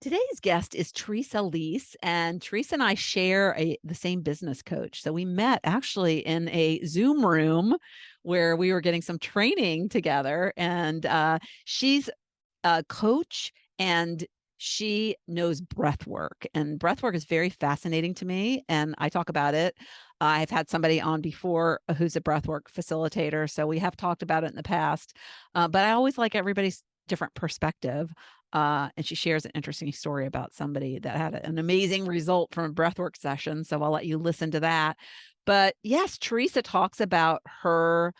Today's guest is Theresa Lease, and Theresa and I share the same business coach. So we met actually in a Zoom room where we were getting some training together. And she's a coach and she knows breath work. And breath work is very fascinating to me. And I talk about it. I've had somebody on before who's a breathwork facilitator. So we have talked about it in the past. But I always like everybody's different perspective. And she shares an interesting story about somebody that had an amazing result from a breathwork session. So I'll let you listen to that. But yes, Theresa talks about her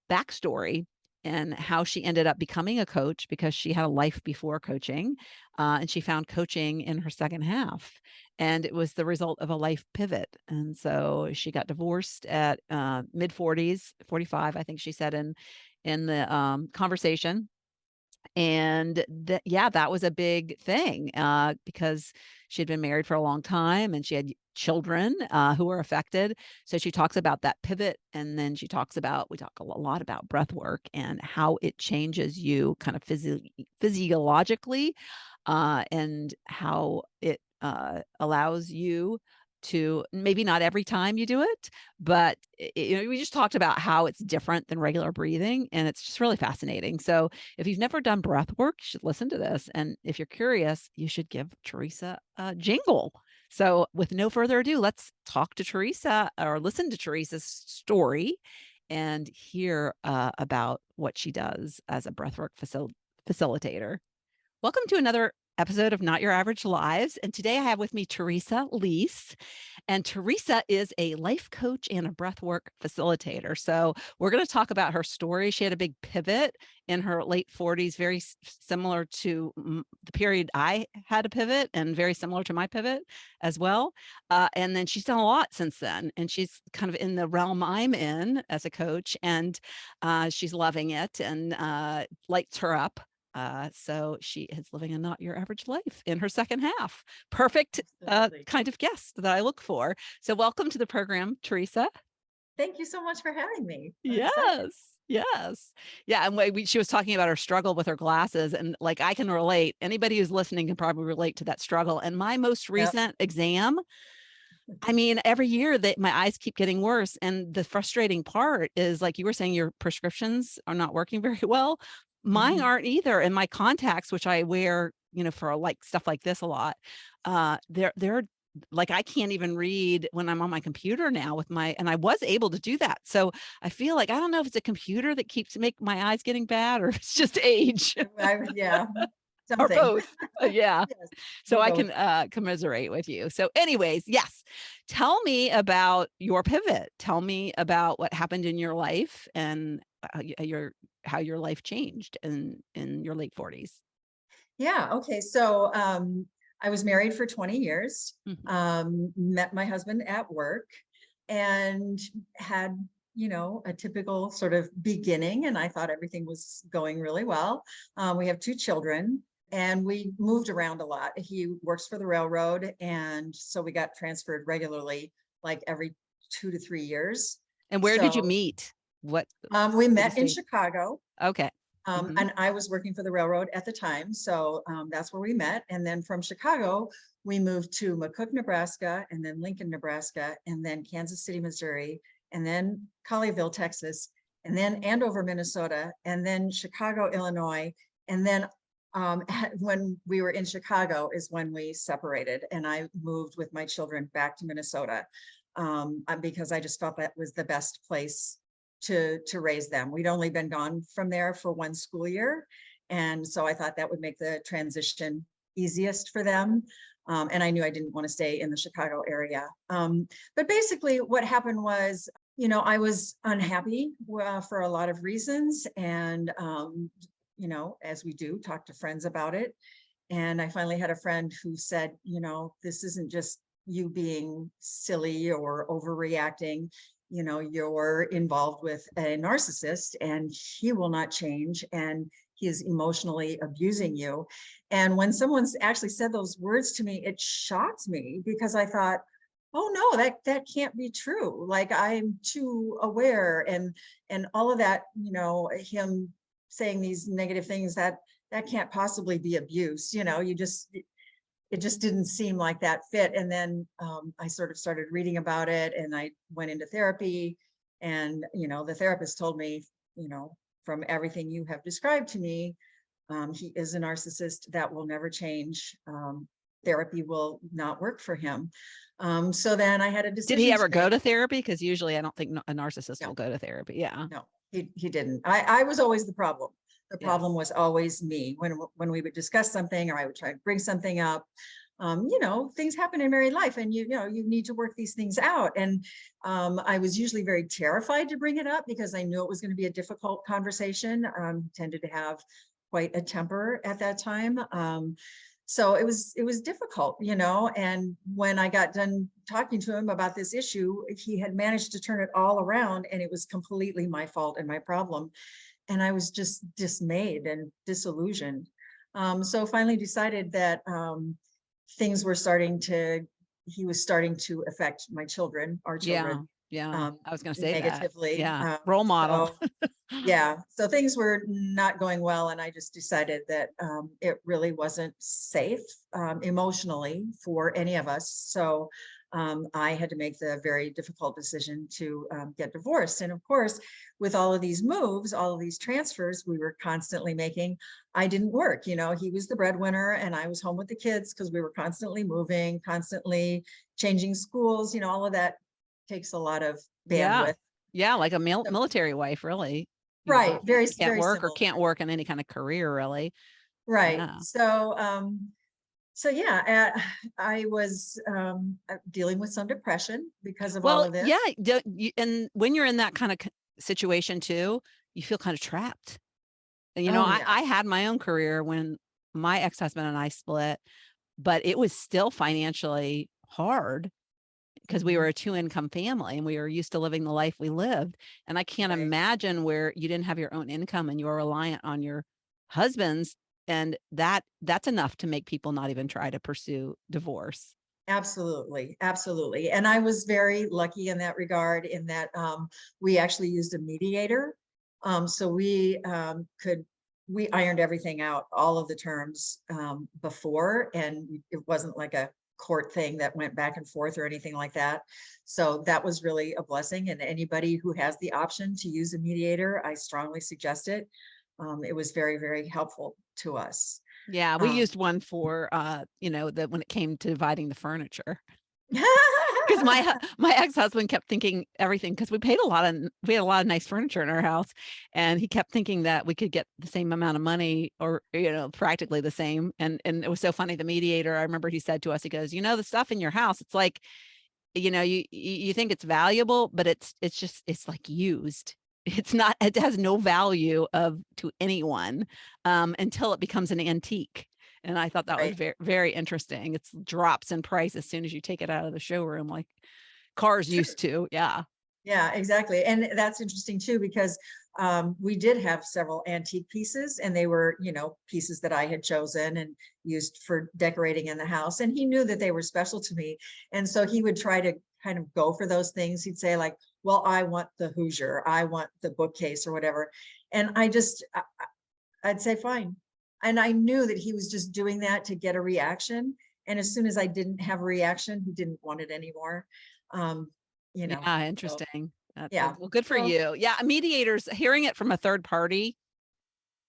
backstory and how she ended up becoming a coach because she had a life before coaching, and she found coaching in her second half, and it was the result of a life pivot. And so she got divorced at mid 40s, 45, I think she said in the conversation. And yeah, that was a big thing, because she had been married for a long time and she had children who were affected. So she talks about that pivot. And then we talk a lot about breath work and how it changes you kind of physiologically, and how it allows you to, maybe not every time you do it, but we just talked about how it's different than regular breathing, and it's just really fascinating. So if you've never done breath work, you should listen to this. And if you're curious, you should give Theresa a jingle. So with no further ado, let's talk to Theresa, or listen to Theresa's story and hear about what she does as a breathwork facilitator. Welcome to another episode of Not Your Average Lives. And today I have with me Theresa Lease. And Theresa is a life coach and a breathwork facilitator. So we're going to talk about her story. She had a big pivot in her late 40s, very similar to the period I had a pivot, and very similar to my pivot as well. And then she's done a lot since then. And she's kind of in the realm I'm in as a coach. And she's loving it, and lights her up. So she is living a not your average life in her second half. Perfect kind of guest that I look for. So welcome to the program, Theresa. Thank you so much for having me. I'm excited. Yes. Yes. Yeah. And she was talking about her struggle with her glasses. And like, I can relate. Anybody who's listening can probably relate to that struggle. And my most Yep. recent exam, I mean, every year that my eyes keep getting worse. And the frustrating part is, like you were saying, your prescriptions are not working very well. Mine Mhm. aren't either. And my contacts, which I wear, for like stuff like this a lot, they're like, I can't even read when I'm on my computer now and I was able to do that. So I feel like, I don't know if it's a computer that keeps make my eyes getting bad, or if it's just age. Yeah, Or something. both. Yeah. Yes, So or I both. can commiserate with you. So anyways, yes. Tell me about your pivot. Tell me about what happened in your life, and how your life changed in your late 40s. Yeah, okay. So I was married for 20 years, Mhm. met my husband at work, and had, a typical sort of beginning. And I thought everything was going really well. We have two children. And we moved around a lot. He works for the railroad. And so we got transferred regularly, like every 2 to 3 years. And where did you So meet? What we city, met in state? Chicago, Okay. Mhm. and I was working for the railroad at the time. So that's where we met. And then from Chicago, we moved to McCook, Nebraska, and then Lincoln, Nebraska, and then Kansas City, Missouri, and then Colleyville, Texas, and then Andover, Minnesota, and then Chicago, Illinois. And then when we were in Chicago is when we separated, and I moved with my children back to Minnesota, because I just felt that was the best place to raise them. We'd only been gone from there for one school year. And so I thought that would make the transition easiest for them. And I knew I didn't want to stay in the Chicago area. But basically what happened was, I was unhappy for a lot of reasons. And, as we do, talk to friends about it. And I finally had a friend who said, this isn't just you being silly or overreacting. You're involved with a narcissist and he will not change. And he is emotionally abusing you. And when someone's actually said those words to me, it shocked me because I thought, oh no, that can't be true. Like, I'm too aware, and all of that, him saying these negative things, that can't possibly be abuse. You just it just didn't seem like that fit. And then I sort of started reading about it, and I went into therapy, and, the therapist told me, from everything you have described to me, he is a narcissist that will never change. Therapy will not work for him. So then I had a Did decision he to ever go make. to therapy? Because usually I don't think a narcissist No, will go to therapy. Yeah. no, he didn't. I was always the problem. The Yes. problem was always me when we would discuss something, or I would try to bring something up. Things happen in married life, and you need to work these things out. And I was usually very terrified to bring it up because I knew it was going to be a difficult conversation. Tended to have quite a temper at that time. So it was difficult, and when I got done talking to him about this issue, he had managed to turn it all around, and it was completely my fault and my problem. And I was just dismayed and disillusioned. So finally decided that things were he was starting to affect our Yeah. children, Yeah. I was going to say that. negatively. Yeah. Role model. So yeah, so things were not going well, and I just decided that it really wasn't safe emotionally for any of us. So I had to make the very difficult decision to get divorced. And of course, with all of these moves, all of these transfers we were constantly making, I didn't work. He was the breadwinner, and I was home with the kids because we were constantly moving, constantly changing schools. All of that takes a lot of Yeah. bandwidth. Yeah. Like a So, military wife, really. right, very, You can't very work or similar. can't work in any kind of career, really. Right. Yeah. So yeah, I was dealing with some depression because of all Well, of this. yeah. And when you're in that kind of situation too, you feel kind of trapped. And, Oh I, yeah. I had my own career when my ex-husband and I split, but it was still financially hard because we Mhm. were a two-income family and we were used to living the life we lived. And I can't Right. imagine where you didn't have your own income and you were reliant on your husband's. And that's enough to make people not even try to pursue divorce. Absolutely. Absolutely. And I was very lucky in that regard, in that we actually used a mediator. So we ironed everything out, all of the terms before, and it wasn't like a court thing that went back and forth or anything like that. So that was really a blessing. And anybody who has the option to use a mediator, I strongly suggest it. It was very, very helpful to us. Yeah, we Um, used one for that when it came to dividing the furniture. Because my ex-husband kept thinking everything, because we had a lot of nice furniture in our house, and he kept thinking that we could get the same amount of money, or practically the same. And it was so funny. The mediator, I remember he said to us, he goes, the stuff in your house, it's like, you think it's valuable, but it's like used. It's not, it has no value to anyone until it becomes an antique. And I thought that was right. very, very interesting. It's drops in price as soon as you take it out of the showroom, like cars Sure. used to. Yeah. Yeah, exactly. And that's interesting too, because we did have several antique pieces, and they were, pieces that I had chosen and used for decorating in the house. And he knew that they were special to me. And so he would try to kind of go for those things. He'd say like, well, I want the Hoosier, I want the bookcase or whatever. And I'd say, fine. And I knew that he was just doing that to get a reaction. And as soon as I didn't have a reaction, he didn't want it anymore. Um, Yeah. so Interesting. yeah. Well, good for So you. Yeah. Mediators, hearing it from a third party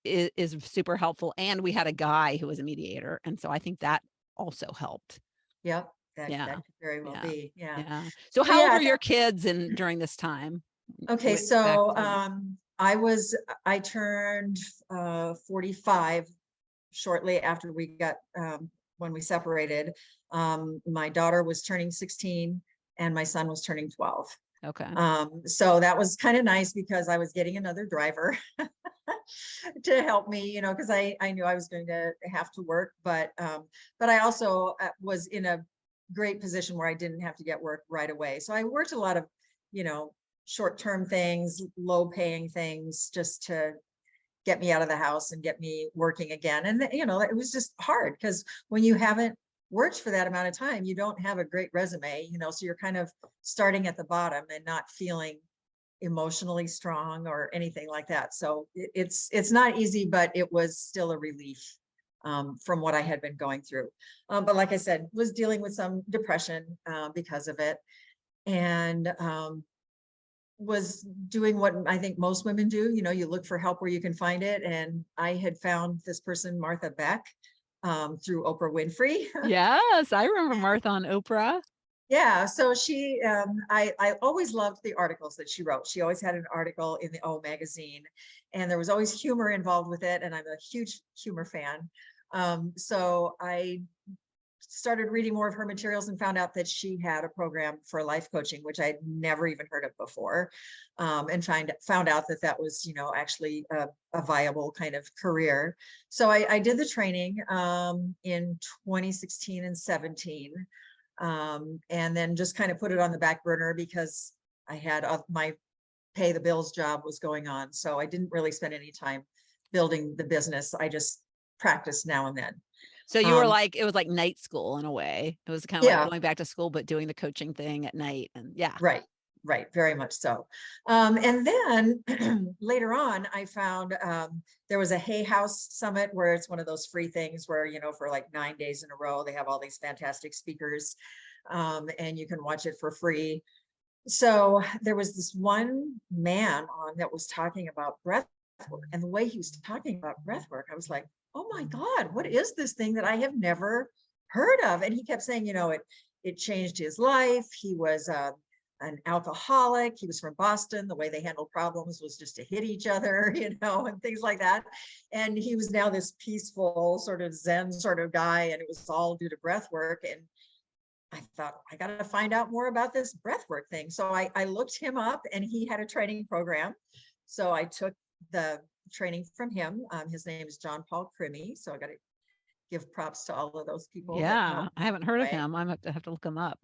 is super helpful. And we had a guy who was a mediator. And so I think that also helped. yep, that Yeah. could very well Yeah. be. Yeah. Yeah. So So how old yeah, were your kids during this time? okay. Back So then? I turned 45 shortly after when we separated. My daughter was turning 16, and my son was turning 12. Okay. So that was kind of nice because I was getting another driver to help me, because I knew I was going to have to work, but I also was in a great position where I didn't have to get work right away. So I worked a lot of, you know, short-term things, low-paying things, just to get me out of the house and get me working again. And it was just hard because when you haven't worked for that amount of time, you don't have a great resume, so you're kind of starting at the bottom and not feeling emotionally strong or anything like that. So it's not easy, but it was still a relief. from what I had been going through. But like I said, was dealing with some depression because of it, and was doing what I think most women do. You know, you look for help where you can find it. And I had found this person, Martha Beck, through Oprah Winfrey. Yes, I remember Martha on Oprah. Yeah, so she, I always loved the articles that she wrote. She always had an article in the O magazine, and there was always humor involved with it. And I'm a huge humor fan. So I started reading more of her materials and found out that she had a program for life coaching, which I'd never even heard of before, and found out that that was, you know, actually a viable kind of career. So I did the training in 2016 and 17, and then just kind of put it on the back burner because I had my pay the bills job was going on. So I didn't really spend any time building the business. I just practiced now and then. So you were like, it was like night school in a way. It was kind of like Yeah, going back to school, but doing the coaching thing at night. And yeah. right, right, very much so. And then later on, I found there was a Hay House Summit where it's one of those free things where, you know, for like 9 days in a row, they have all these fantastic speakers, and you can watch it for free. So there was this one man on that was talking about breath work, and the way he was talking about breath work, I was like, oh my God, what is this thing that I have never heard of? And he kept saying, you know, it changed his life. He was an alcoholic. He was from Boston. The way they handled problems was just to hit each other, you know, and things like that. And he was now this peaceful sort of Zen sort of guy, and it was all due to breath work. And I thought, I got to find out more about this breathwork thing. So I looked him up, and he had a training program. So I took the training from him. His name is John Paul Crimmy. So I got to give props to all of those people that Yeah. helped I haven't heard of me. him. I'm have to look him up.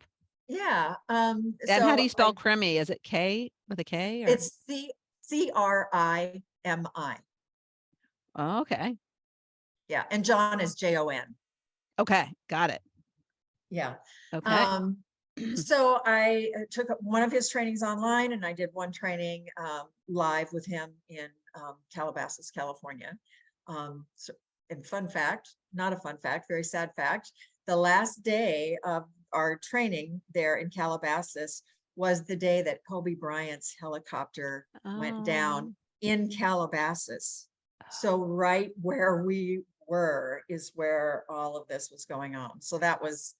Yeah. And how do So you spell Crimmy? Is it K with a K or? it's Crimi. Oh, okay. Yeah. And John is Jon. Okay. Got it. Yeah. Okay. So I took one of his trainings online, and I did one training live with him in Calabasas, California. And fun fact, not a fun fact, very sad fact, the last day of our training there in Calabasas was the day that Kobe Bryant's helicopter went down in Calabasas. So right where we were is where all of this was going on. So that was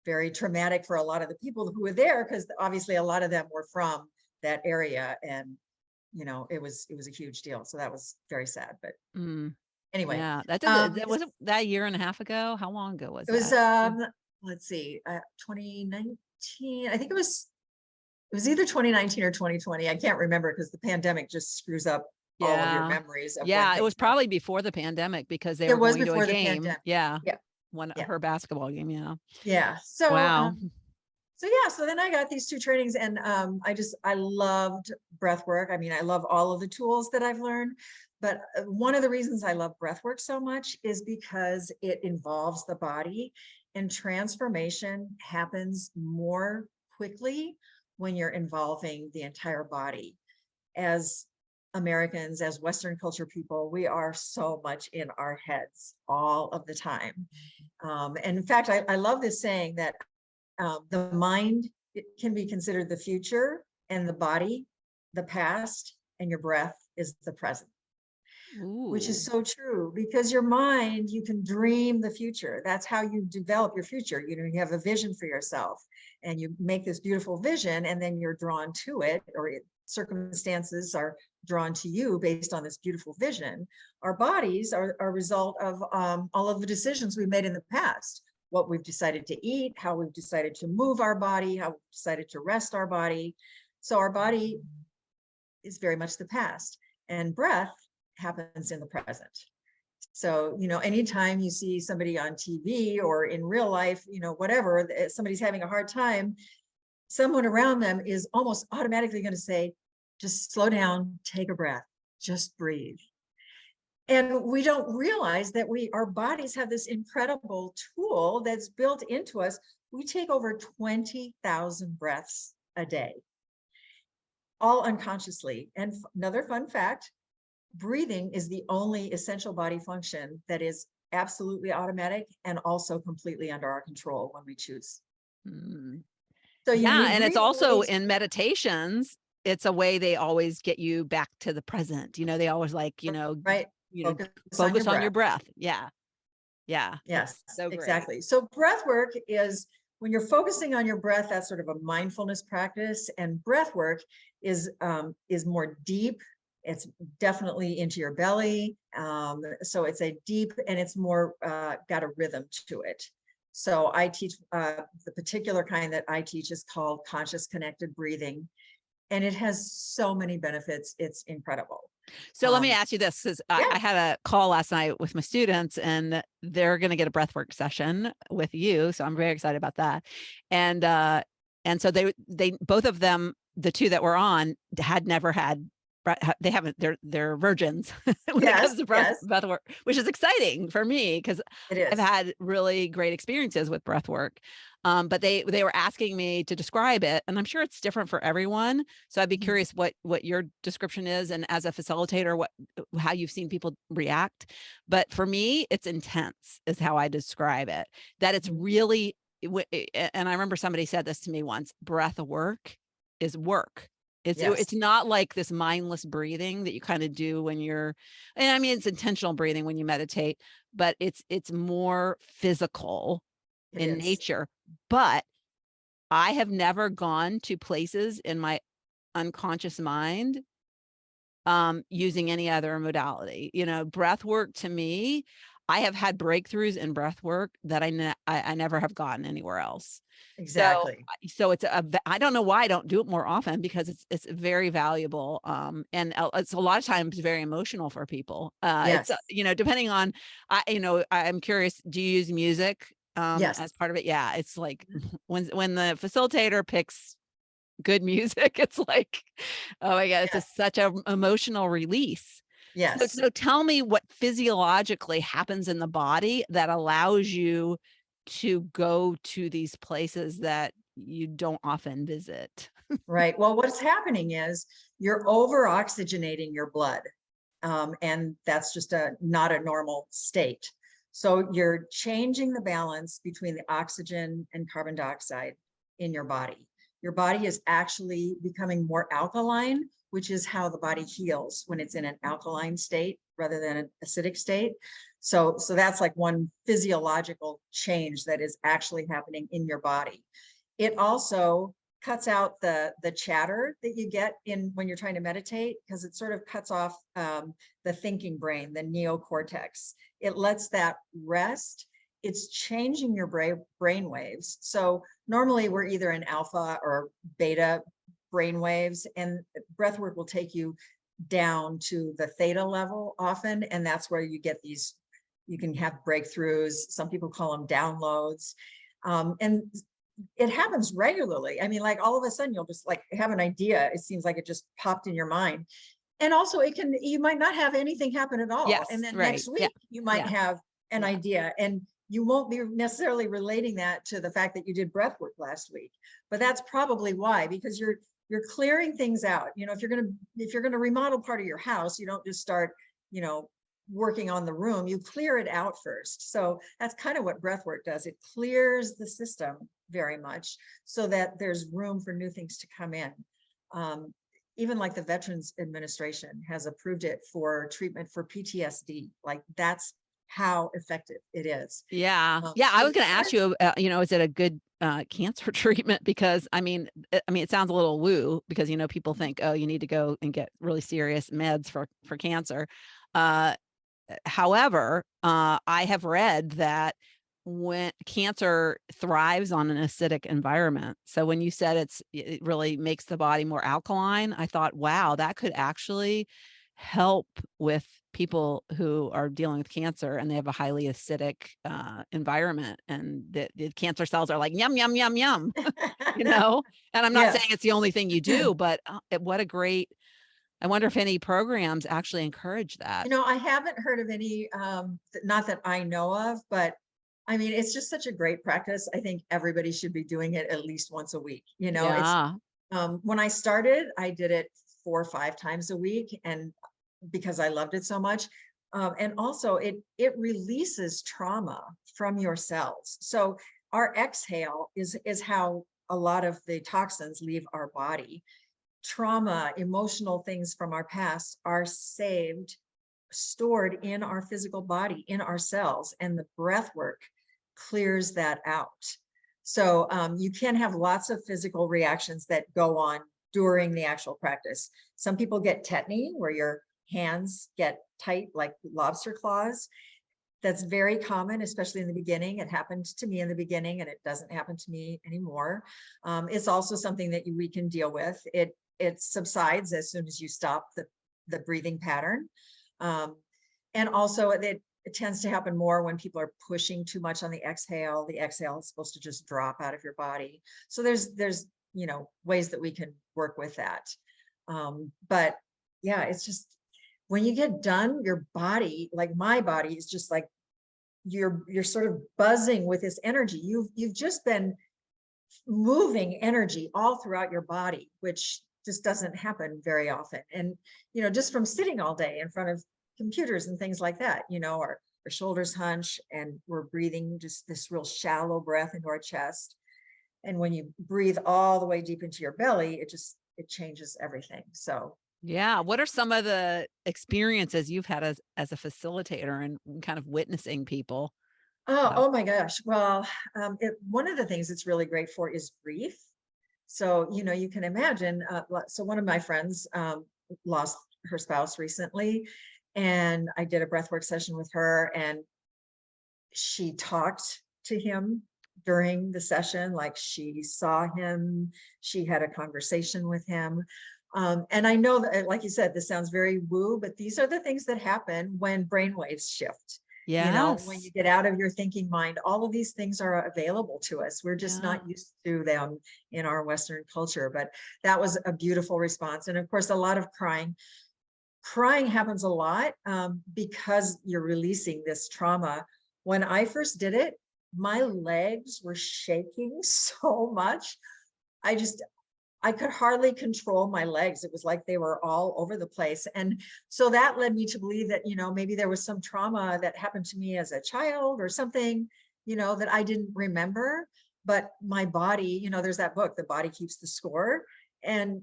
very traumatic for a lot of the people who were there, because obviously a lot of them were from that area, and you know, it was a huge deal. So that was very sad. But anyway, yeah, that was that year and a half ago. How long ago was it was that? let's see, 2019. I think it was either 2019 or 2020. I can't remember, because the pandemic just screws up all of your Yeah. memories of when Yeah, it was things happened. probably before the pandemic because they It were was going to a before the game. pandemic. Yeah. Yeah. Yeah. Her basketball game. Yeah. Yeah. So Wow. so yeah, so then I got these 2 trainings, and I loved breath work. I mean, I love all of the tools that I've learned, but one of the reasons I love breath work so much is because it involves the body, and transformation happens more quickly when you're involving the entire body. As Americans, as Western culture people, we are so much in our heads all of the time. And in fact, I love this saying that the mind, it can be considered the future, and the body, the past, and your breath is the present. Which is so true, because your mind, you can dream the future. That's how you develop your future. You know, you have a vision for yourself, and you make this beautiful vision, and then you're drawn to it, or circumstances are drawn to you based on this beautiful vision. Our bodies are a result of all of the decisions we made in the past, what we've decided to eat, how we've decided to move our body, how we've decided to rest our body. So our body is very much the past, and breath happens in the present. So, you know, anytime you see somebody on TV or in real life, you know, whatever, somebody's having a hard time, someone around them is almost automatically going to say, just slow down, take a breath, just breathe. And we don't realize that our bodies have this incredible tool that's built into us. We take over 20,000 breaths a day, all unconsciously. And another fun fact, breathing is the only essential body function that is absolutely automatic and also completely under our control when we choose. Mm. So you Yeah, need and it's breathing also aids. in meditations, it's a way they always get you back to the present. They always like, Right. you know, Focus on your focus on your breath. breath. Yeah. Yeah. Yes, It's so great. exactly. So breath work is when you're focusing on your breath, that's sort of a mindfulness practice. And breath work is more deep. It's definitely into your belly. So it's a deep and it's more got a rhythm to it. So I teach the particular kind that I teach is called conscious connected breathing. And it has so many benefits. It's incredible. So let me Um, ask you this, because I, yeah. I had a call last night with my students and they're going to get a breathwork session with you. So I'm very excited about that. And so they both of them, the two that were on, had never had they haven't, they're virgins when it comes Yes. to Yes, breath work, which is exciting for me because it I've is. had really great experiences with breath work. But they were asking me to describe it, and I'm sure it's different for everyone. So I'd be Mhm. curious what your description is, and as a facilitator, how you've seen people react. But for me, it's intense, is how I describe it. That it's Mhm. really, and I remember somebody said this to me once: breath work is work. Yes. It's not like this mindless breathing that you kind of do when you're, and I mean, it's intentional breathing when you meditate, but it's more physical It in is. nature. But I have never gone to places in my unconscious mind using any other modality. Breath work to me, I have had breakthroughs in breath work that I never have gotten anywhere else. So Exactly. so I don't know why I don't do it more often, because it's very valuable, and it's a lot of times very emotional for people. It's Yes. depending on, I'm curious, do you use music Yes. as part of it? Yeah, it's like Mhm. when the facilitator picks good music, it's like, oh my God, it's Yes. just such a emotional release. So, Yes. so tell me what physiologically happens in the body that allows you to go to these places that you don't often visit. Right. Well, what's happening is you're over oxygenating your blood. And that's just not a normal state. So you're changing the balance between the oxygen and carbon dioxide in your body. Your body is actually becoming more alkaline, which is how the body heals when it's in an alkaline state rather than an acidic state. So that's like one physiological change that is actually happening in your body. It also cuts out the chatter that you get in when you're trying to meditate, because it sort of cuts off the thinking brain, the neocortex. It lets that rest. It's changing your brain waves. So normally we're either in alpha or beta brain waves, and breath work will take you down to the theta level often, and that's where you get these, you can have breakthroughs. Some people call them downloads. And it happens regularly. I mean, like all of a sudden you'll just like have an idea. It seems like it just popped in your mind. And also you might not have anything happen at all. And Yes, then right. next Yeah, week you might yeah, have an yeah. idea, and you won't be necessarily relating that to the fact that you did breath work last week. But that's probably why, because you're clearing things out. If you're going to remodel part of your house, you don't just start, you know, working on the room, you clear it out first. So that's kind of what breath work does. It clears the system very much so that there's room for new things to come in. Even like the Veterans Administration has approved it for treatment for PTSD. Like that's how effective it is. Yeah. Yeah. I So was it going to ask starts, you, is it a good cancer treatment? Because it sounds a little woo, because, people think, oh, you need to go and get really serious meds for cancer. Uh, However, I have read that when cancer thrives on an acidic environment. So when you said it really makes the body more alkaline, I thought, wow, that could actually help with people who are dealing with cancer and they have a highly acidic environment, and the cancer cells are like yum yum yum yum, you know. And I'm not yeah. saying it's the only thing you do, but what a great, I wonder if any programs actually encourage that. I haven't heard of any, not that I know of, but I mean, it's just such a great practice. I think everybody should be doing it at least once a week. It's Yeah. when I started, I did it 4 or 5 times a week, and because I loved it so much. And also it releases trauma from your cells. So our exhale is how a lot of the toxins leave our body. Trauma, emotional things from our past are saved, stored in our physical body, in our cells, and the breath work clears that out. So you can have lots of physical reactions that go on during the actual practice. Some people get tetany, where your hands get tight like lobster claws. That's very common, especially in the beginning. It happened to me in the beginning, and it doesn't happen to me anymore. It's also something that we can deal with. It subsides as soon as you stop the breathing pattern. And also it tends to happen more when people are pushing too much on the exhale. The exhale is supposed to just drop out of your body. So there's ways that we can work with that. But yeah, it's just, when you get done, your body, like my body, is just like you're sort of buzzing with this energy. You've just been moving energy all throughout your body, which just doesn't happen very often. And just from sitting all day in front of computers and things like that, our shoulders hunch, and we're breathing just this real shallow breath into our chest. And when you breathe all the way deep into your belly, it changes everything. So Yeah. What are some of the experiences you've had as a facilitator and kind of witnessing people? oh my gosh. Well, one of the things it's really great for is grief. So, you can imagine, so one of my friends lost her spouse recently, and I did a breathwork session with her, and she talked to him during the session, like she saw him, she had a conversation with him. And I know that, like you said, this sounds very woo, but these are the things that happen when brainwaves shift. When Yes. you get out of your thinking mind, all of these things are available to us. We're just Yeah. not used to them in our Western culture. But that was a beautiful response. And of course, a lot of crying. Crying happens a lot because you're releasing this trauma. When I first did it, my legs were shaking so much. I could hardly control my legs. It was like they were all over the place. And so that led me to believe that, maybe there was some trauma that happened to me as a child or something, that I didn't remember. But my body, there's that book, The Body Keeps the Score. And,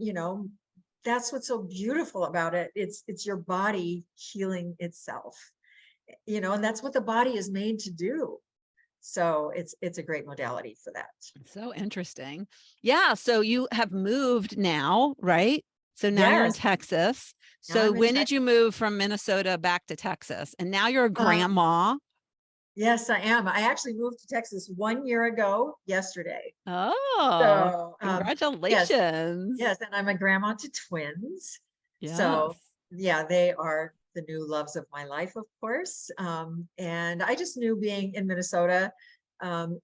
that's what's so beautiful about it. It's your body healing itself, and that's what the body is made to do. So it's a great modality for that. So interesting. Yeah. So you have moved now, right? So now you're in Yes. Texas. Now So I'm in when did you Texas. move from Minnesota back to Texas? And now you're a Um, grandma. yes, I am. I actually moved to Texas 1 year ago yesterday. Oh, So yes, congratulations. yes, and I'm a grandma to twins. So Yes. yeah, they are the new loves of my life, of course. And I just knew, being in Minnesota,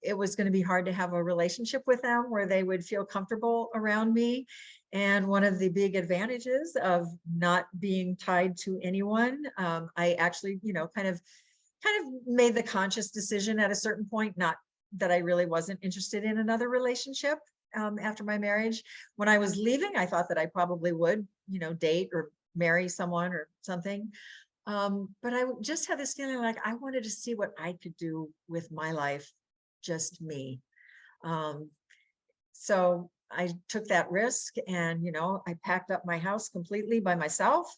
it was going to be hard to have a relationship with them where they would feel comfortable around me. And one of the big advantages of not being tied to anyone, I actually, kind of made the conscious decision at a certain point, not that I really wasn't interested in another relationship after my marriage. When I was leaving, I thought that I probably would, date or marry someone or something. But I just had this feeling like I wanted to see what I could do with my life, just me. Um, so I took that risk, and, I packed up my house completely by myself,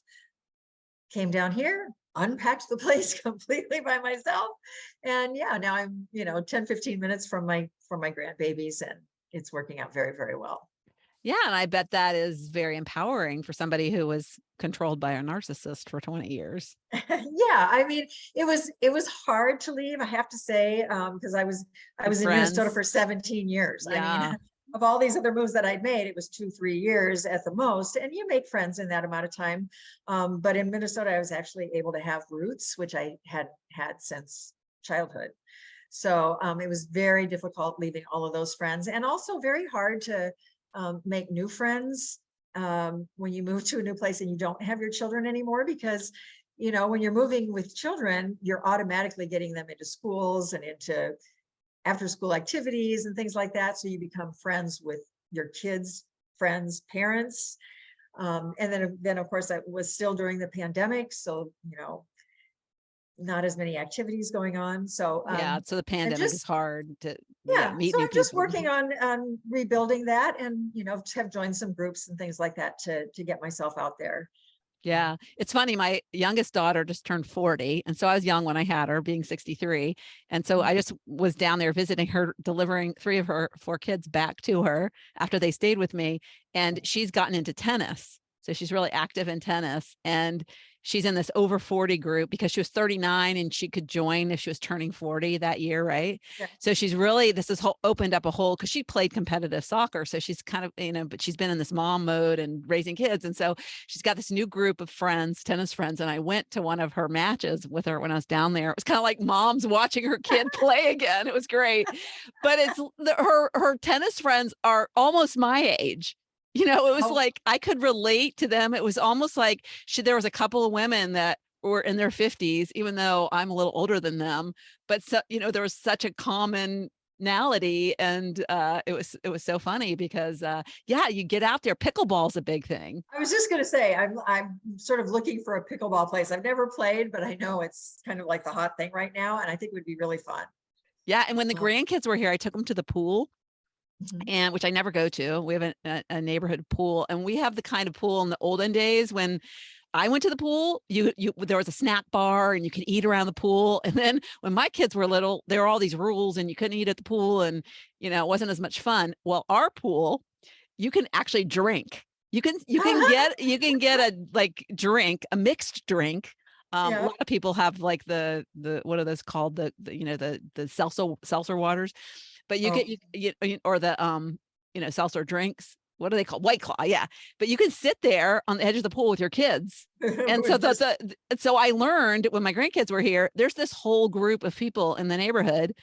came down here, unpacked the place completely by myself. And yeah, now I'm, 10, 15 minutes from my grandbabies, and it's working out very, very well. Yeah. And I bet that is very empowering for somebody who was controlled by a narcissist for 20 years. Yeah, I mean, it was hard to leave, I have to say, because I Good was in Minnesota friends. for 17 years. I mean, Yeah. of all these other moves that I'd made, it was 2, 3 years at the most, and you make friends in that amount of time. But in Minnesota, I was actually able to have roots, which I had had since childhood. So it was very difficult leaving all of those friends, and also very hard to make new friends when you move to a new place and you don't have your children anymore, because when you're moving with children, you're automatically getting them into schools and into after school activities and things like that. So you become friends with your kids' friends' parents. And then of course, that was still during the pandemic. So, not as many activities going on. So, So the and pandemic is just, hard to yeah, meet so new I'm just people. working on rebuilding that, and, have joined some groups and things like that to get myself out there. Yeah. It's funny. My youngest daughter just turned 40. And so I was young when I had her, being 63. And so I just was down there visiting her, delivering 3 of her 4 kids back to her after they stayed with me. And she's gotten into tennis. So she's really active in tennis. And she's in this over 40 group because she was 39 and she could join if she was turning 40 that year. Right. Yeah. So she's really, this has opened up a whole, because she played competitive soccer. So she's kind of, but she's been in this mom mode and raising kids. And so she's got this new group of friends, tennis friends. And I went to one of her matches with her when I was down there. It was kind of like mom's watching her kid play again. It was great. But her tennis friends are almost my age. It was like I could relate to them. It was almost like there was a couple of women that were in their 50s, even though I'm a little older than them. But so, there was such a commonality, and it was so funny because you get out there. Pickleball's a big thing. I was just going to say, I'm sort of looking for a pickleball place. I've never played, but I know it's kind of like the hot thing right now, and I think it would be really fun. Yeah, and when the grandkids were here, I took them to the pool. And which I never go to. We have a neighborhood pool, and we have the kind of pool in the olden days when I went to the pool, there was a snack bar and you could eat around the pool. And then when my kids were little, there were all these rules and you couldn't eat at the pool, and it wasn't as much fun. Well, our pool, you can actually drink. You can get a mixed drink. A lot of people have like the what are those called, the seltzer waters. But you get or the seltzer drinks. What are they called? White Claw. Yeah. But you can sit there on the edge of the pool with your kids. And so so I learned when my grandkids were here, there's this whole group of people in the neighborhood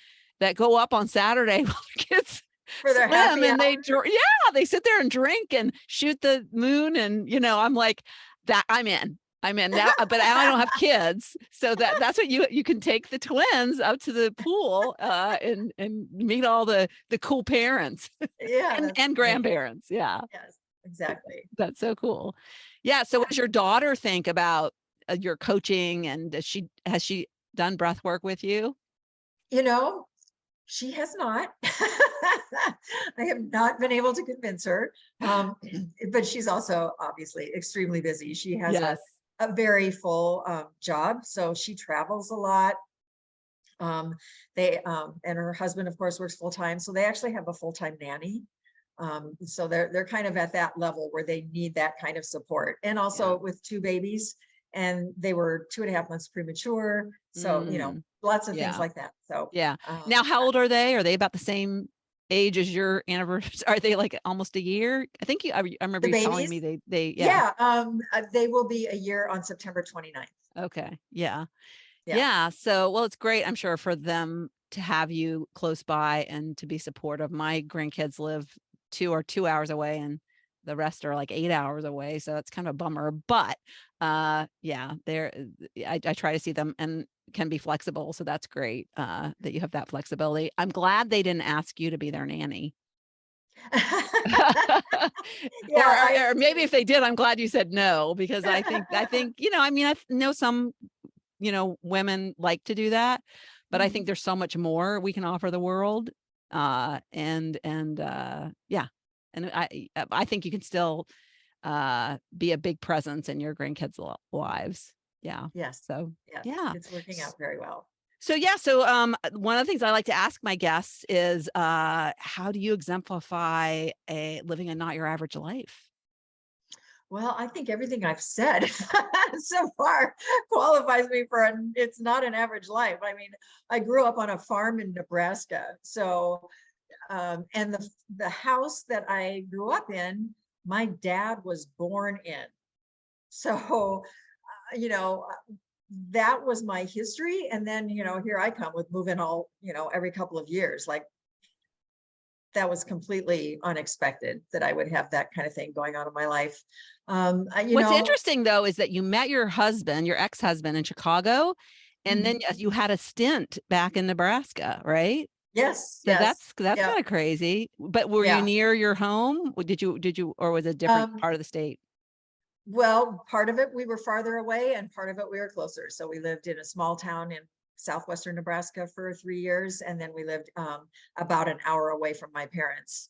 that go up on Saturday while the kids for their swim, and they sit there and drink and shoot the moon. And I'm like, that I'm in now, but I don't have kids. So that's what you can take the twins out to the pool and meet all the cool parents and grandparents. Yeah. Yes, exactly. That's so cool. Yeah. So what does your daughter think about your coaching, and has she done breath work with you? She has not. I have not been able to convince her. But she's also obviously extremely busy. She has a very full job, so she travels a lot. And her husband, of course, works full time, so they actually have a full-time nanny. So they're kind of at that level where they need that kind of support, and also with 2 babies, and they were 2.5 months premature. So lots of things like that. So now, how old are they? Are they about the same age as your anniversary? Are they like almost a year? I think I remember you telling me they they will be a year on September 29th. Okay. Yeah. So, well, it's great, I'm sure, for them to have you close by and to be supportive. My grandkids live 2 hours away, and the rest are like 8 hours away. So it's kind of a bummer, but I try to see them and can be flexible. So that's great that you have that flexibility. I'm glad they didn't ask you to be their nanny. Or maybe if they did, I'm glad you said no, because I think, I know some, women like to do that, but I think there's so much more we can offer the world. And I think you can still be a big presence in your grandkids' lives. Yeah. Yes. So it's working out very well. So one of the things I like to ask my guests is, how do you exemplify living a not your average life? Well, I think everything I've said so far qualifies me for it's not an average life. I mean, I grew up on a farm in Nebraska. So, and the house that I grew up in, my dad was born in. So, that was my history. And then, here I come with moving all, every couple of years. Like, that was completely unexpected that I would have that kind of thing going on in my life. What's interesting, though, is that you met your ex-husband in Chicago, and then you had a stint back in Nebraska, right? Yes. So that's kind of crazy. But were you near your home? Did you, or was it a different part of the state? Well, part of it, we were farther away and part of it we were closer. So we lived in a small town in southwestern Nebraska for 3 years. And then we lived about an hour away from my parents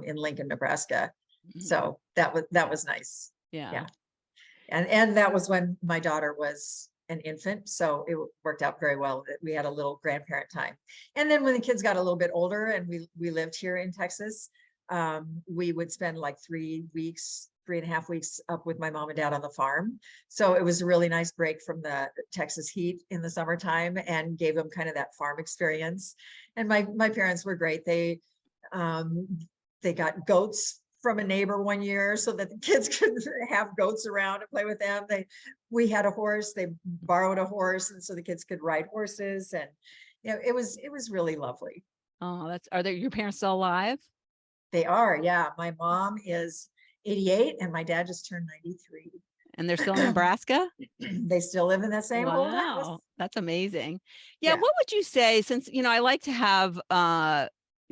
in Lincoln, Nebraska. Mhm. So that was nice. Yeah. Yeah. And that was when my daughter was an infant. So it worked out very well that we had a little grandparent time. And then when the kids got a little bit older and we lived here in Texas, we would spend like 3 weeks, 3.5 weeks up with my mom and dad on the farm. So it was a really nice break from the Texas heat in the summertime and gave them kind of that farm experience. And my parents were great. Um, they got goats from a neighbor one year so that the kids could have goats around and play with them. We had a horse, they borrowed a horse, and so the kids could ride horses. And it was really lovely. Oh, are your parents still alive? They are, yeah. My mom is 88 and my dad just turned 93. And they're still in Nebraska? They still live in that same old house. Wow, that's amazing. Yeah, Yeah. what would you say, since, I like to have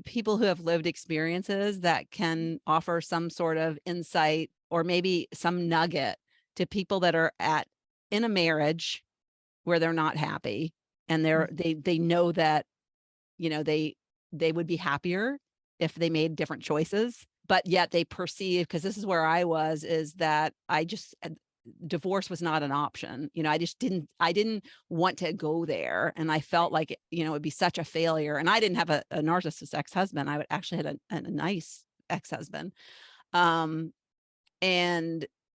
people who have lived experiences that can offer some sort of insight or maybe some nugget to people that are in a marriage where they're not happy and they know that, they would be happier if they made different choices, but yet they perceive, because this is where I was, is that divorce was not an option. I didn't want to go there. And I felt like, it'd be such a failure. And I didn't have a narcissist ex-husband. I would actually had a nice ex-husband. And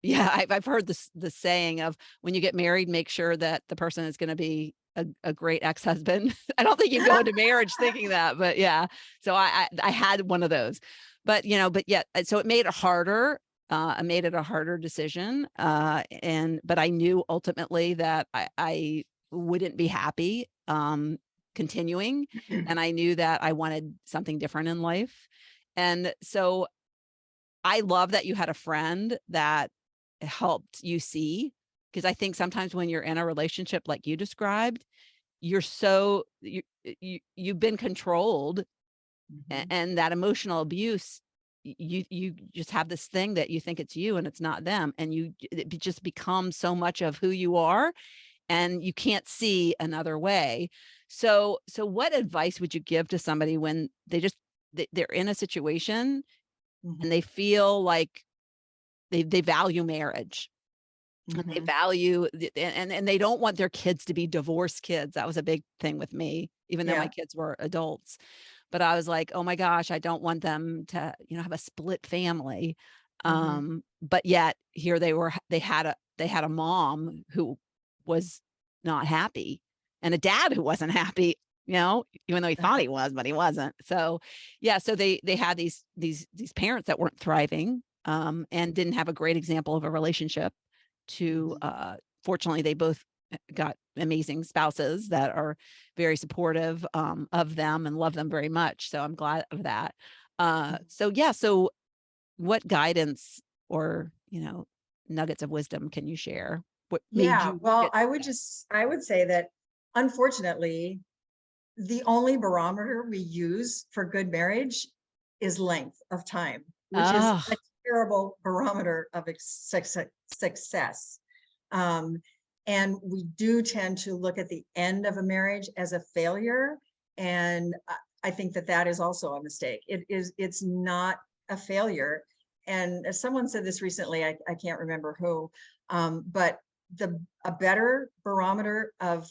yeah, I've heard the saying of, when you get married, make sure that the person is going to be a great ex-husband. I don't think you go into marriage thinking that, but yeah. So I had one of those, but yet, so it made it harder. I made it a harder decision. But I knew ultimately that I wouldn't be happy continuing. And I knew that I wanted something different in life. And so I love that you had a friend that helped you see, because I think sometimes when you're in a relationship like you described, you've been controlled, Mhm. and that emotional abuse, you just have this thing that you think it's you and it's not them, and it just becomes so much of who you are, and you can't see another way. So what advice would you give to somebody when they're in a situation and Mhm. they feel like they value marriage, and they Mhm. value and they don't want their kids to be divorced kids? That was a big thing with me, even though my Yeah. kids were adults. But I was like, oh my gosh, I don't want them to, have a split family. Mhm. But yet here they had a mom who was not happy, and a dad who wasn't happy, even though he thought he was, but he wasn't. So yeah, so they had these parents that weren't thriving, and didn't have a great example of a relationship to, Mhm. fortunately, they both got amazing spouses that are very supportive, of them and love them very much. So I'm glad of that. So yeah, so what guidance or, nuggets of wisdom can you share? What made Yeah. you Well, get I would say that unfortunately, the only barometer we use for good marriage is length of time, which is Oh, a terrible barometer of success. Um, and we do tend to look at the end of a marriage as a failure. And I think that is also a mistake. It's not a failure. And as someone said this recently, I can't remember who, but a better barometer of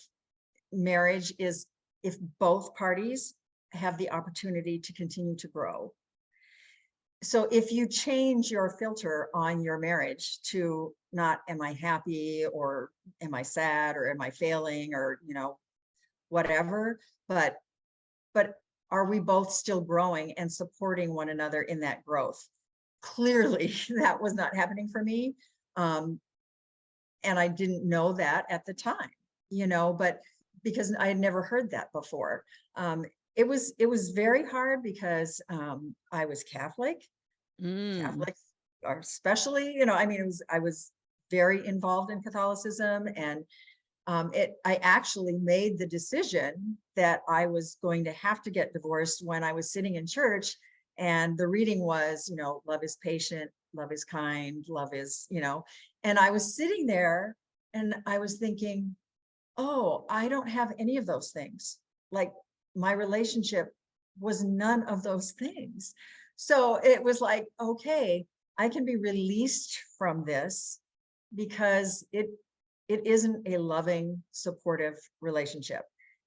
marriage is if both parties have the opportunity to continue to grow. So if you change your filter on your marriage to not am I happy or am I sad or am I failing or whatever, but are we both still growing and supporting one another in that growth? Clearly that was not happening for me. Um, and I didn't know that at the time, but because I had never heard that before. It was very hard because I was Catholic. mm, Catholics are especially, I mean, I was very involved in Catholicism, and I actually made the decision that I was going to have to get divorced when I was sitting in church, and the reading was, love is patient, love is kind, love is, and I was sitting there and I was thinking, oh, I don't have any of those things. Like my relationship was none of those things. So it was like, okay, I can be released from this because it isn't a loving, supportive relationship.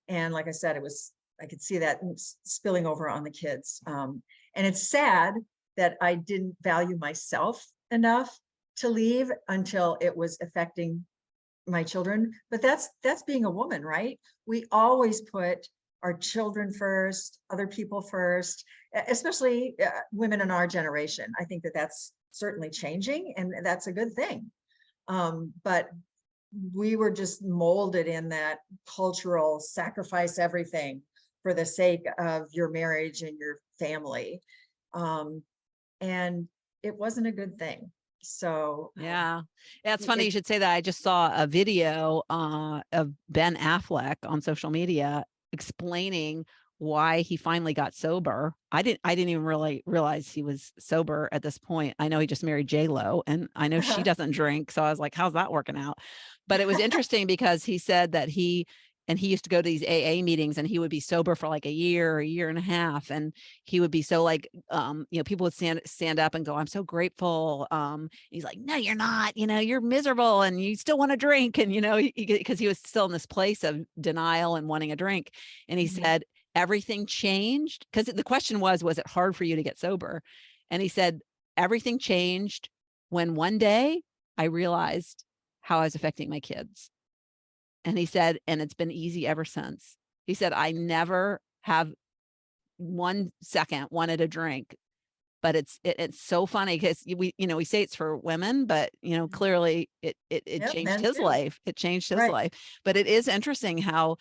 And like I said, I could see that spilling over on the kids. And it's sad that I didn't value myself enough to leave until it was affecting my children. But that's being a woman, right? We always put our children first, other people first, especially women in our generation. I think that that's certainly changing, and that's a good thing. But we were just molded in that cultural sacrifice everything for the sake of your marriage and your family. And it wasn't a good thing. So yeah, it's funny you should say that. I just saw a video of Ben Affleck on social media explaining why he finally got sober. I didn't even really realize he was sober at this point. I know he just married J-Lo, and I know she doesn't drink. So I was like, how's that working out? But it was interesting because he said that he used to go to these AA meetings, and he would be sober for like a year and a half. And he would be so like, people would stand up and go, I'm so grateful. He's like, no, you're not, you're miserable and you still want to drink. And, because he was still in this place of denial and wanting a drink. And he said, everything changed. Because the question was it hard for you to get sober? And he said, everything changed when one day I realized how I was affecting my kids. And he said, and it's been easy ever since. He said, I never have 1 second wanted a drink, but it's so funny because we say it's for women, but clearly it changed his life. It changed his life. But it is interesting how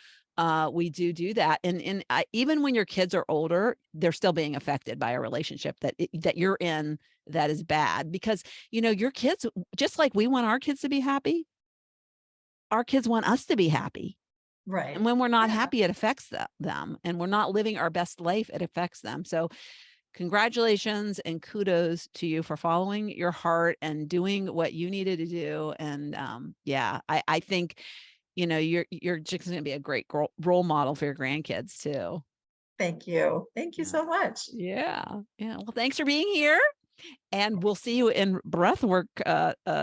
we do that. And even when your kids are older, they're still being affected by a relationship that you're in that is bad, because your kids, just like we want our kids to be happy, our kids want us to be happy. Right. And when we're not happy, it affects them. And we're not living our best life, it affects them. So congratulations and kudos to you for following your heart and doing what you needed to do. And I think, you're just going to be a great role model for your grandkids too. Thank you. Thank you so much. Yeah. Well, thanks for being here. And we'll see you in breathwork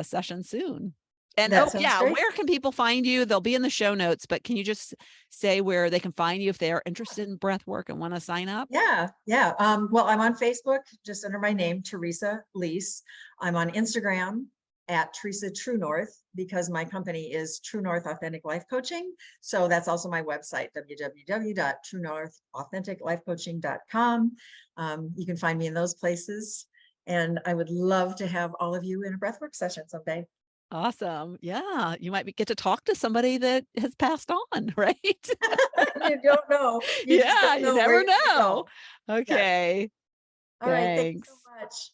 session soon. And where can people find you? They'll be in the show notes, but can you just say where they can find you if they are interested in breath work and want to sign up? Yeah. Well, I'm on Facebook, just under my name, Theresa Lease. I'm on Instagram at Theresa True North, because my company is True North Authentic Life Coaching. So that's also my website, www.truenorthauthenticlifecoaching.com. You can find me in those places. And I would love to have all of you in a breathwork session someday. Awesome. Yeah. You might get to talk to somebody that has passed on, right? You don't know. You never know. Okay. Yes. All right. Thank you so much.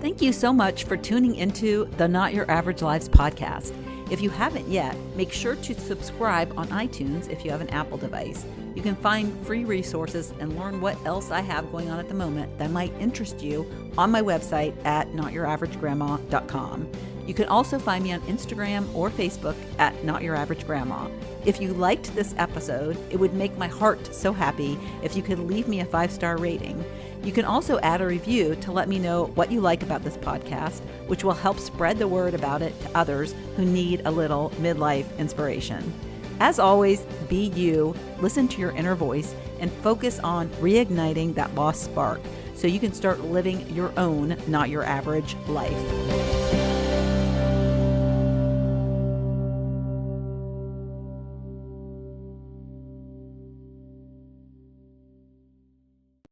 Thank you so much for tuning into the Not Your Average Lives podcast. If you haven't yet, make sure to subscribe on iTunes if you have an Apple device. You can find free resources and learn what else I have going on at the moment that might interest you on my website at notyouraveragegrandma.com. You can also find me on Instagram or Facebook at Not Your Average Grandma. If you liked this episode, it would make my heart so happy if you could leave me a 5-star rating. You can also add a review to let me know what you like about this podcast, which will help spread the word about it to others who need a little midlife inspiration. As always, be you, listen to your inner voice, and focus on reigniting that lost spark so you can start living your own, not your average life.